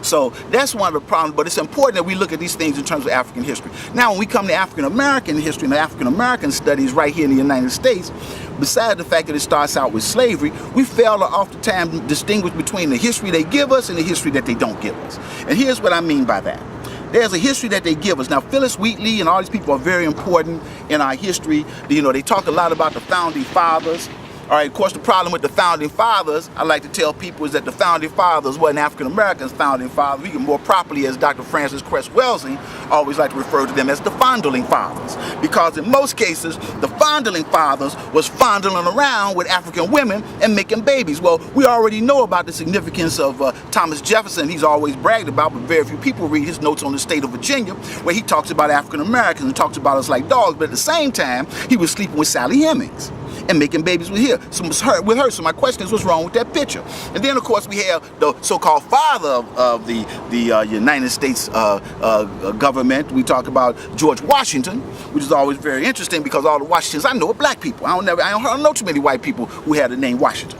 So that's one of the problems, but it's important that we look at these things in terms of African history. Now, when we come to African American history and African American studies right here in the United States, besides the fact that it starts out with slavery, we fail to oftentimes distinguish between the history they give us and the history that they don't give us. And here's what I mean by that. There's a history that they give us. Now, Phyllis Wheatley and all these people are very important in our history. You know, they talk a lot about the founding fathers. All right, of course, the problem with the founding fathers, I like to tell people, is that the founding fathers wasn't African Americans' founding fathers. We can more properly, as Dr. Francis Cress Welsing always like to refer to them as the fondling fathers. Because in most cases, the fondling fathers was fondling around with African women and making babies. Well, we already know about the significance of Thomas Jefferson. He's always bragged about, but very few people read his notes on the state of Virginia, where he talks about African Americans and talks about us like dogs. But at the same time, he was sleeping with Sally Hemings and making babies with her. So my question is, what's wrong with that picture? And then, of course, we have the so-called father of the United States government. We talk about George Washington, which is always very interesting because all the Washingtons I know are black people. I don't know too many white people who had the name Washington.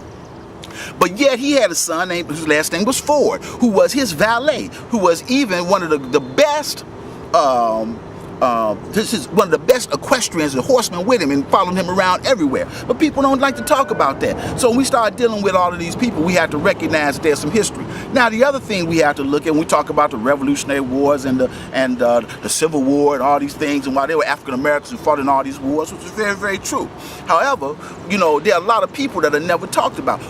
But yet he had a son whose last name was Ford, who was his valet, who was even one of the best this is one of the best equestrians and horsemen with him and following him around everywhere. But people don't like to talk about that. So when we start dealing with all of these people, we have to recognize there's some history. Now, the other thing we have to look at when we talk about the Revolutionary Wars and the Civil War and all these things, and why they were African Americans who fought in all these wars, which is very, very true. However, you know, there are a lot of people that are never talked about.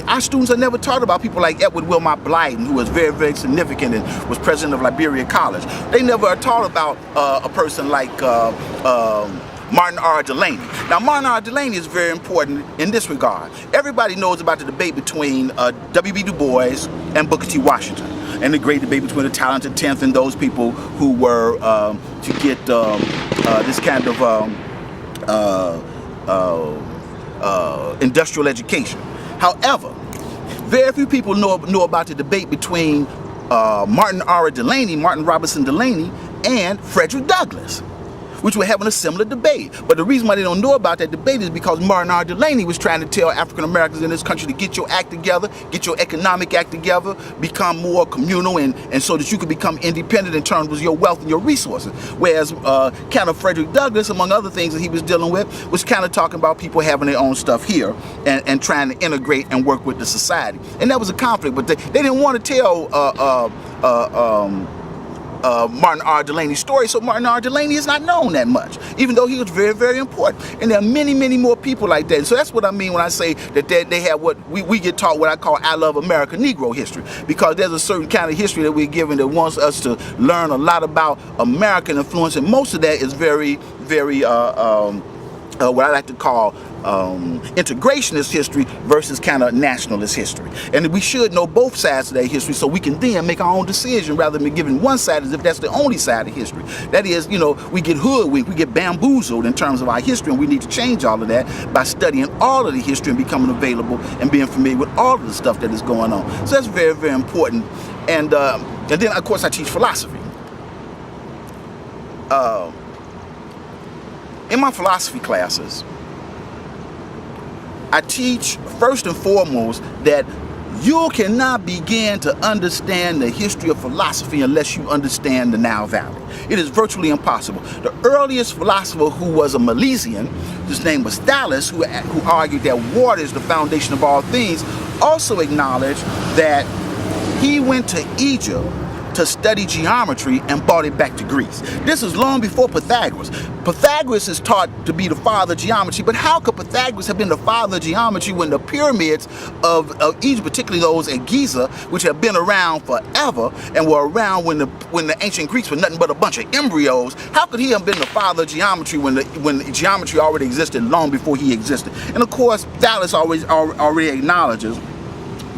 Our students are never taught about people like Edward Wilmot Blyden, who was very, very significant and was president of Liberia College. They never are taught about a person like Martin R. Delaney. Now, Martin R. Delaney is very important in this regard. Everybody knows about the debate between W.B. Du Bois and Booker T. Washington, and the great debate between the talented 10th and those people who were to get this kind of industrial education. However, very few people know about the debate between Martin Robinson Delaney, and Frederick Douglass, which were having a similar debate. But the reason why they don't know about that debate is because Martin R. Delaney was trying to tell African Americans in this country to get your act together, get your economic act together, become more communal, and so that you could become independent in terms of your wealth and your resources. Whereas kind of Frederick Douglass, among other things that he was dealing with, was kind of talking about people having their own stuff here and trying to integrate and work with the society. And that was a conflict, but they didn't want to tell Martin R. Delaney's story, so Martin R. Delaney is not known that much, even though he was very, very important. And there are many, many more people like that. So that's what I mean when I say that they have what we get taught, what I call I Love America Negro history, because there's a certain kind of history that we're given that wants us to learn a lot about American influence, and most of that is very, very what I like to call integrationist history versus kind of nationalist history. And we should know both sides of that history so we can then make our own decision rather than giving one side as if that's the only side of history. That is, you know, we get hoodwinked, we get bamboozled in terms of our history, and we need to change all of that by studying all of the history and becoming available and being familiar with all of the stuff that is going on. So that's very, very important. And then, of course, I teach philosophy. In my philosophy classes, I teach first and foremost that you cannot begin to understand the history of philosophy unless you understand the Nile Valley. It is virtually impossible. The earliest philosopher, who was a Milesian, his name was Thales, who argued that water is the foundation of all things, also acknowledged that he went to Egypt to study geometry and brought it back to Greece. This is long before Pythagoras. Pythagoras is taught to be the father of geometry, but how could Pythagoras have been the father of geometry when the pyramids of Egypt, particularly those at Giza, which have been around forever and were around when the ancient Greeks were nothing but a bunch of embryos? How could he have been the father of geometry when geometry already existed long before he existed? And of course, Thales already acknowledges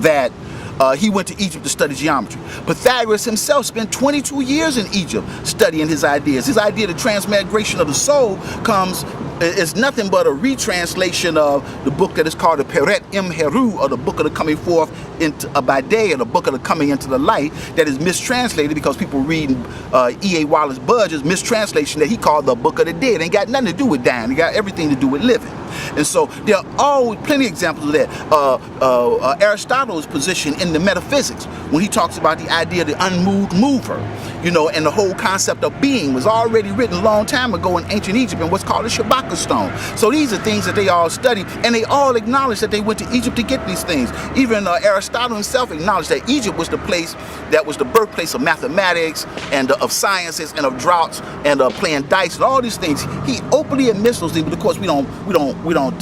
that he went to Egypt to study geometry. Pythagoras himself spent 22 years in Egypt studying his ideas. His idea of the transmigration of the soul is nothing but a retranslation of the book that is called the Peret Im Heru, or the book of the coming forth by day, or the book of the coming into the light, that is mistranslated because people read E.A. Wallace Budge's mistranslation that he called the book of the dead. It ain't got nothing to do with dying. It got everything to do with living. And so there are always plenty of examples of that. Aristotle's position in the metaphysics, when he talks about the idea of the unmoved mover, you know, and the whole concept of being was already written a long time ago in ancient Egypt in what's called the Shabaka stone. So these are things that they all study, and they all acknowledge that they went to Egypt to get these things. Even Aristotle himself acknowledged that Egypt was the place that was the birthplace of mathematics and of sciences and of droughts and playing dice and all these things. He openly admits those things, but of course we don't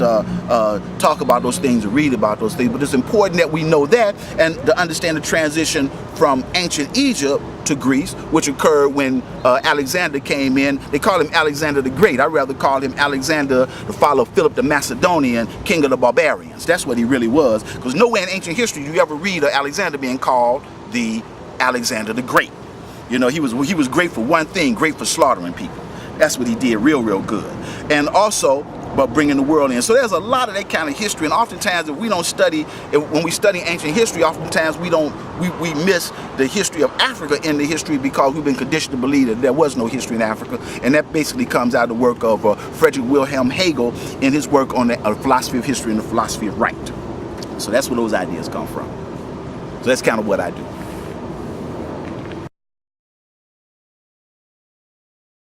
talk about those things or read about those things. But it's important that we know that and to understand the transition from ancient Egypt to Greece, which occurred when Alexander came in. They call him Alexander the Great. I'd rather call him Alexander, the father of Philip the Macedonian, king of the barbarians. That's what he really was, because nowhere in ancient history do you ever read of Alexander being called the Alexander the Great. You know, he was great for one thing, great for slaughtering people. That's what he did real good. And also, but bringing the world in. So there's a lot of that kind of history, and oftentimes if we don't study, when we study ancient history, oftentimes we miss the history of Africa in the history because we've been conditioned to believe that there was no history in Africa, and that basically comes out of the work of Friedrich Wilhelm Hegel in his work on the philosophy of history and the philosophy of right. So that's where those ideas come from. So that's kind of what I do.